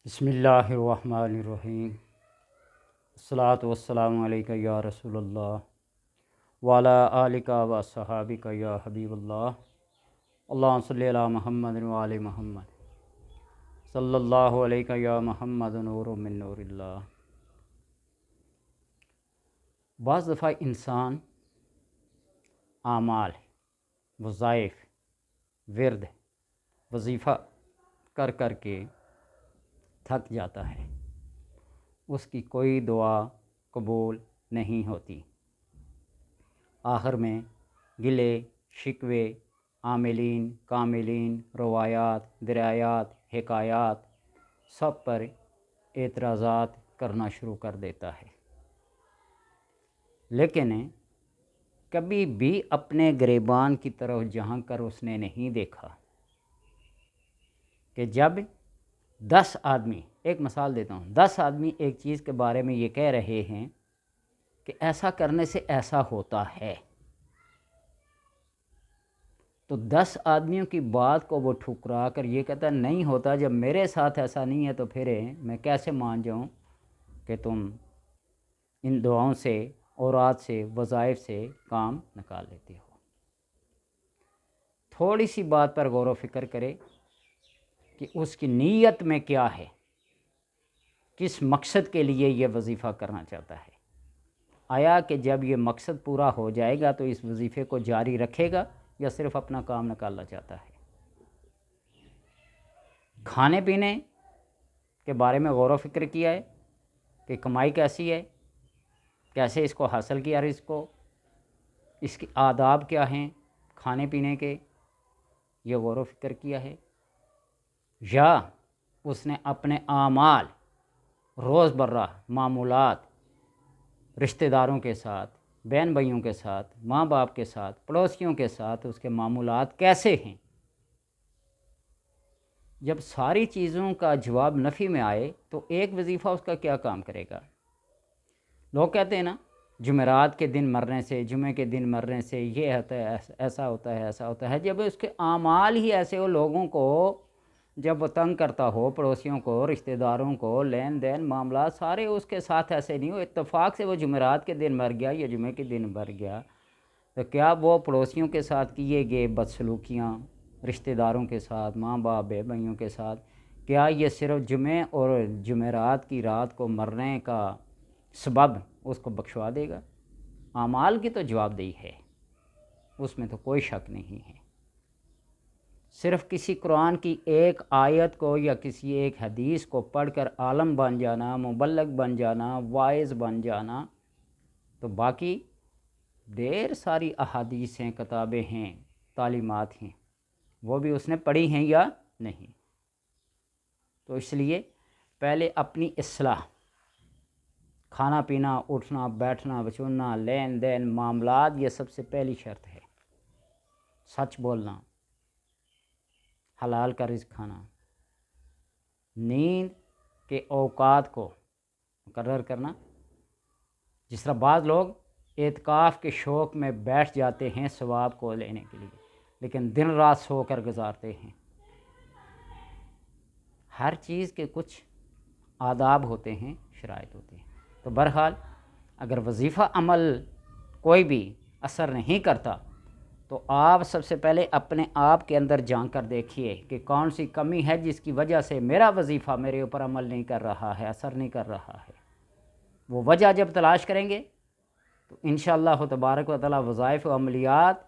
بسم اللہ الرحمن الرحیم۔ الصلاۃ والسلام علیکہ یا رسول اللہ وعلی آلکہ و صحابکہ یا حبیب اللہ۔ اللہم صلی علی محمد وعلی محمد صلی اللہ علیہ یا محمد نور من نور اللہ۔ بعض دفعہ انسان اعمال، وظائف، ورد، وظیفہ کر کر کے تھک جاتا ہے، اس کی کوئی دعا قبول نہیں ہوتی۔ آخر میں گلے شکوے، عاملین کاملین، روایات، درایات، حکایات، سب پر اعتراضات کرنا شروع کر دیتا ہے، لیکن کبھی بھی اپنے گریبان کی طرف جھانک کر اس نے نہیں دیکھا کہ جب 10 آدمی، ایک مثال دیتا ہوں، 10 آدمی ایک چیز کے بارے میں یہ کہہ رہے ہیں کہ ایسا کرنے سے ایسا ہوتا ہے، تو 10 آدمیوں کی بات کو وہ ٹھکرا کر یہ کہتا نہیں ہوتا، جب میرے ساتھ ایسا نہیں ہے تو پھر میں کیسے مان جاؤں کہ تم ان دعاؤں سے، اوراد سے، وظائف سے کام نکال لیتے ہو۔ تھوڑی سی بات پر غور و فکر کرے کہ اس کی نیت میں کیا ہے، کس مقصد کے لیے یہ وظیفہ کرنا چاہتا ہے۔ آیا کہ جب یہ مقصد پورا ہو جائے گا تو اس وظیفے کو جاری رکھے گا یا صرف اپنا کام نکالنا چاہتا ہے۔ کھانے پینے کے بارے میں غور و فکر کیا ہے کہ کمائی کیسی ہے، کیسے اس کو حاصل کیا، رزق کو، اس کے آداب کیا ہیں کھانے پینے کے، یہ غور و فکر کیا ہے؟ یا اس نے اپنے اعمال، روز برہ معمولات، رشتہ داروں کے ساتھ، بہن بھائیوں کے ساتھ، ماں باپ کے ساتھ، پڑوسیوں کے ساتھ اس کے معمولات کیسے ہیں؟ جب ساری چیزوں کا جواب نفی میں آئے تو ایک وظیفہ اس کا کیا کام کرے گا؟ لوگ کہتے ہیں نا، جمعرات کے دن مرنے سے، جمعے کے دن مرنے سے یہ ہوتا ہے، ایسا ہوتا ہے، ایسا ہوتا ہے۔ جب اس کے اعمال ہی ایسے ہو، لوگوں کو جب وہ تنگ کرتا ہو، پڑوسیوں کو، رشتہ داروں کو، لین دین معاملات سارے اس کے ساتھ ایسے نہیں ہو، اتفاق سے وہ جمعرات کے دن مر گیا یا جمعے کے دن مر گیا، تو کیا وہ پڑوسیوں کے ساتھ کیے گئے بدسلوکیاں، رشتہ داروں کے ساتھ، ماں باپ، بہن بھائیوں کے ساتھ، کیا یہ صرف جمعے اور جمعرات کی رات کو مرنے کا سبب اس کو بخشوا دے گا؟ اعمال کی تو جواب دہی ہے، اس میں تو کوئی شک نہیں ہے۔ صرف کسی قرآن کی ایک آیت کو یا کسی ایک حدیث کو پڑھ کر عالم بن جانا، مبلغ بن جانا، واعظ بن جانا، تو باقی ڈھیر ساری احادیث ہیں، کتابیں ہیں، تعلیمات ہیں، وہ بھی اس نے پڑھی ہیں یا نہیں؟ تو اس لیے پہلے اپنی اصلاح، کھانا پینا، اٹھنا بیٹھنا، بچونا، لین دین، معاملات، یہ سب سے پہلی شرط ہے۔ سچ بولنا، حلال کا رزق کھانا، نیند کے اوقات کو مقرر کرنا۔ جس طرح بعض لوگ اعتکاف کے شوق میں بیٹھ جاتے ہیں ثواب کو لینے کے لیے، لیکن دن رات سو کر گزارتے ہیں۔ ہر چیز کے کچھ آداب ہوتے ہیں، شرائط ہوتے ہیں۔ تو بہرحال اگر وظیفہ عمل کوئی بھی اثر نہیں کرتا تو آپ سب سے پہلے اپنے آپ کے اندر جھانک کر دیکھیے کہ کون سی کمی ہے جس کی وجہ سے میرا وظیفہ میرے اوپر عمل نہیں کر رہا ہے، اثر نہیں کر رہا ہے۔ وہ وجہ جب تلاش کریں گے تو انشاءاللہ تبارک و تعالی وظائف و عملیات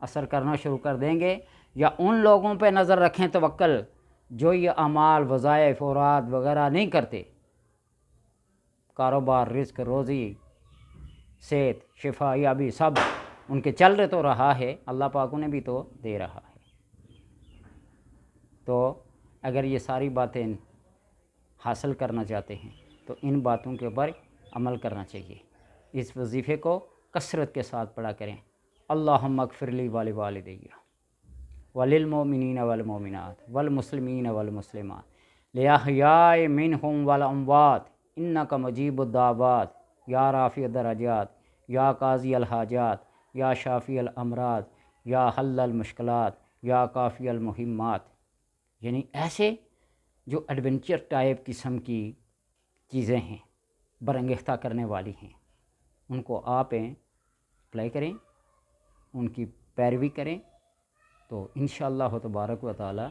اثر کرنا شروع کر دیں گے۔ یا ان لوگوں پہ نظر رکھیں توکل جو یہ اعمال، وظائف، اوراد وغیرہ نہیں کرتے، کاروبار، رزق، روزی، صحت، شفا یابی سب ان کے چل رہے تو رہا ہے، اللہ پاک انہیں بھی تو دے رہا ہے۔ تو اگر یہ ساری باتیں حاصل کرنا چاہتے ہیں تو ان باتوں کے اوپر عمل کرنا چاہیے۔ اس وظیفے کو کثرت کے ساتھ پڑھا کریں۔ اللہم اغفر لی ولوالدی وللمؤمنین والمؤمنات والمسلمین والمسلمات للأحیاء منہم والاموات انک مجیب الدعوات یا رافع الدرجات یا قاضی الحاجات یا شافی الامراض یا حل المشکلات یا کافی المہمات۔ یعنی ایسے جو ایڈونچر ٹائپ قسم کی چیزیں ہیں، برانگیختہ کرنے والی ہیں، ان کو آپ اپلائی کریں، ان کی پیروی کریں، تو انشاءاللہ تبارک و تعالی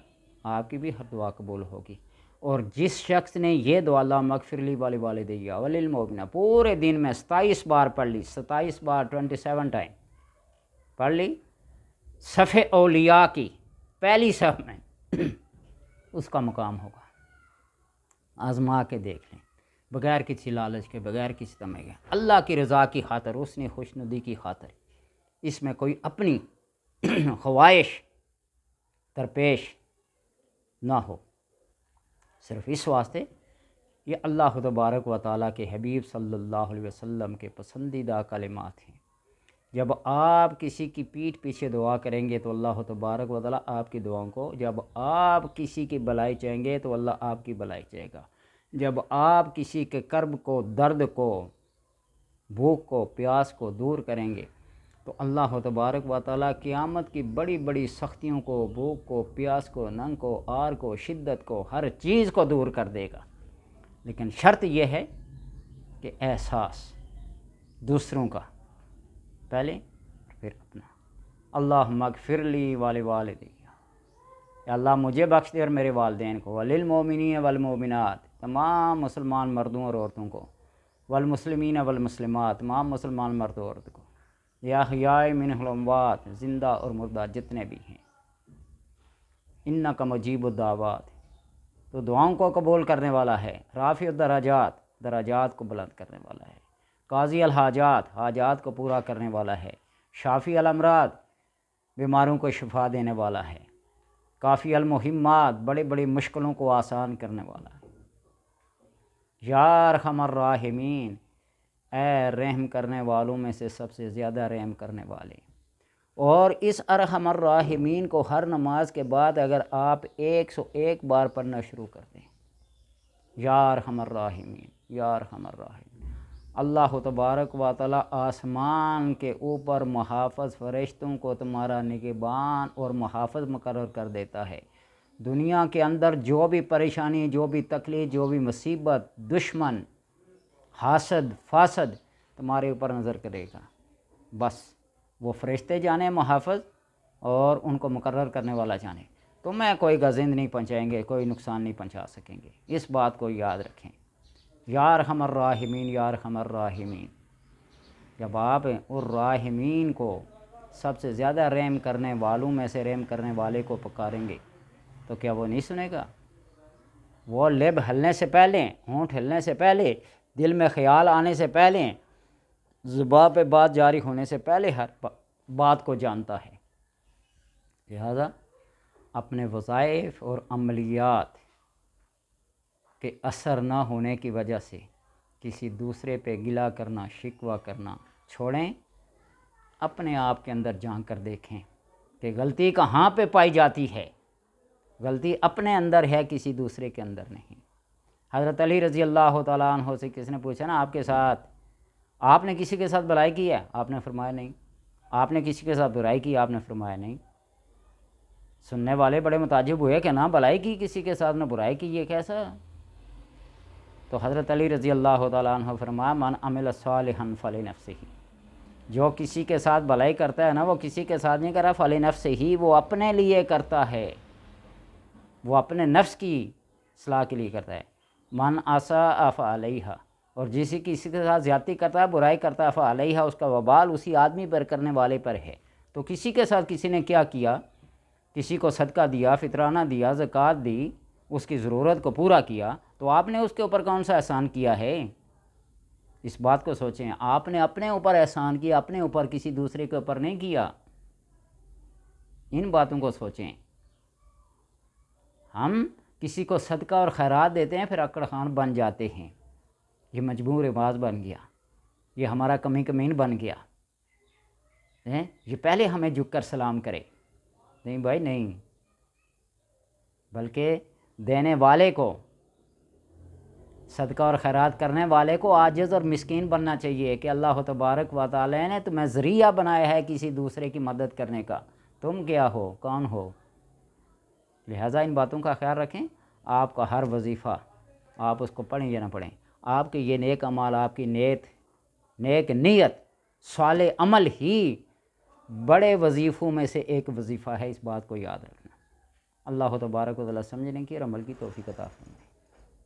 آپ کی بھی ہر دعا قبول ہوگی۔ اور جس شخص نے یہ دعا اللہم اغفر لی ولوالدیّ وللمؤمنین پورے دن میں 27 بار پڑھ لی، 27 بار 27 ٹائم پڑھ لی، صف اولیاء کی پہلی صف میں اس کا مقام ہوگا۔ آزما کے دیکھ لیں، بغیر کسی لالچ کے، بغیر کسی طمع کے، اللہ کی رضا کی خاطر، اس نے خوشنودی کی خاطر، اس میں کوئی اپنی خواہش درپیش نہ ہو، صرف اس واسطے یہ اللہ تبارک و تعالیٰ کے حبیب صلی اللہ علیہ وسلم کے پسندیدہ کلمات ہیں۔ جب آپ کسی کی پیٹھ پیچھے دعا کریں گے تو اللہ تبارک و تعالیٰ آپ کی دعاؤں کو، جب آپ کسی کی بھلائی چاہیں گے تو اللہ آپ کی بھلائی چاہے گا، جب آپ کسی کے کرب کو، درد کو، بھوک کو، پیاس کو دور کریں گے تو اللہ تبارک و تعالیٰ قیامت کی بڑی بڑی سختیوں کو، بھوک کو، پیاس کو، ننگ کو، آر کو، شدت کو، ہر چیز کو دور کر دے گا۔ لیکن شرط یہ ہے کہ احساس دوسروں کا پہلے پھر اپنا۔ اللہم اغفر لی ولوالدیّ، یا اللہ مجھے بخش دے اور میرے والدین کو، وللمؤمنین والمؤمنات تمام مسلمان مردوں اور عورتوں کو، والمسلمین والمسلمات تمام مسلمان مرد و عورت کو، یا احیاء منہ الاموات زندہ اور مردہ جتنے بھی ہیں، انک مجیب الدعوات تو دعاؤں کو قبول کرنے والا ہے، رافع الدرجات درجات کو بلند کرنے والا ہے، قاضی الحاجات حاجات کو پورا کرنے والا ہے، شافی الامراض بیماروں کو شفا دینے والا ہے، کافی المہمات بڑی بڑی مشکلوں کو آسان کرنے والا ہے، یا ارحم الراحمین اے رحم کرنے والوں میں سے سب سے زیادہ رحم کرنے والے۔ اور اس ارحم الراحمین کو ہر نماز کے بعد اگر آپ 101 بار پڑھنا شروع کر دیں، یا ارحم الراحمین یا ارحم الراحمین، اللہ تبارک و تعالیٰ آسمان کے اوپر محافظ فرشتوں کو تمہارا نگہبان اور محافظ مقرر کر دیتا ہے۔ دنیا کے اندر جو بھی پریشانی، جو بھی تکلیف، جو بھی مصیبت، دشمن، حاسد، فاسد تمہارے اوپر نظر کرے گا، بس وہ فرشتے جانے محافظ اور ان کو مقرر کرنے والا جانے، تمہیں کوئی گزند نہیں پہنچائیں گے، کوئی نقصان نہیں پہنچا سکیں گے۔ اس بات کو یاد رکھیں، یا ارحم الراحمین یا ارحم الراحمین۔ جب آپ الراحمین کو سب سے زیادہ رحم کرنے والوں میں سے رحم کرنے والے کو پکاریں گے تو کیا وہ نہیں سنے گا؟ وہ لب ہلنے سے پہلے، ہونٹ ہلنے سے پہلے، دل میں خیال آنے سے پہلے، زبان پہ بات جاری ہونے سے پہلے ہر بات کو جانتا ہے۔ لہذا اپنے وظائف اور عملیات کے اثر نہ ہونے کی وجہ سے کسی دوسرے پہ گلہ کرنا، شکوہ کرنا چھوڑیں، اپنے آپ کے اندر جھانک کر دیکھیں کہ غلطی کہاں پہ پائی جاتی ہے۔ غلطی اپنے اندر ہے، کسی دوسرے کے اندر نہیں۔ حضرت علی رضی اللہ تعالیٰ عنہ سے کسی نے پوچھا نا، آپ نے کسی کے ساتھ بھلائی کی ہے؟ آپ نے فرمایا نہیں۔ آپ نے کسی کے ساتھ برائی کی؟ آپ نے فرمایا نہیں۔ سننے والے بڑے متعجب ہوئے کہ نہ بھلائی کی کسی کے ساتھ، نہ برائی کی، یہ کیسا؟ تو حضرت علی رضی اللہ تعالیٰ عنہ فرمایا، من عمل صالحا فلنفسہ، جو کسی کے ساتھ بھلائی کرتا ہے نا، وہ کسی کے ساتھ نہیں کر رہا، فلنفسہ، وہ اپنے لیے کرتا ہے، وہ اپنے نفس کی اصلاح کے لیے کرتا ہے۔ من اساء فعلیہا، اور کسی کے ساتھ زیادتی کرتا ہے، برائی کرتا ہے، فعلیہا، اس کا وبال اسی آدمی پر، کرنے والے پر ہے۔ تو کسی کے ساتھ کسی نے کیا کیا؟ کسی کو صدقہ دیا، فطرانہ دیا، زکوٰۃ دی، اس کی ضرورت کو پورا کیا، تو آپ نے اس کے اوپر کون سا احسان کیا ہے؟ اس بات کو سوچیں، آپ نے اپنے اوپر احسان کیا، اپنے اوپر، کسی دوسرے کے اوپر نہیں کیا۔ ان باتوں کو سوچیں۔ ہم کسی کو صدقہ اور خیرات دیتے ہیں، پھر اکڑ خان بن جاتے ہیں، یہ مجبور باز بن گیا، یہ ہمارا کمی کمین بن گیا، یہ پہلے ہمیں جھک کر سلام کرے۔ نہیں بھائی نہیں، بلکہ دینے والے کو، صدقہ اور خیرات کرنے والے کو عاجز اور مسکین بننا چاہیے کہ اللہ تبارک و تعالی نے تمہیں ذریعہ بنایا ہے کسی دوسرے کی مدد کرنے کا، تم کیا ہو، کون ہو؟ لہٰذا ان باتوں کا خیال رکھیں۔ آپ کا ہر وظیفہ آپ اس کو پڑھیں یا نہ پڑھیں، آپ کے یہ نیک اعمال، آپ کی نیک نیت، صالح عمل ہی بڑے وظیفوں میں سے ایک وظیفہ ہے، اس بات کو یاد رکھنا۔ اللہ تبارک و تعالیٰ سمجھنے کی اور عمل کی توفیق عطا فرمائے۔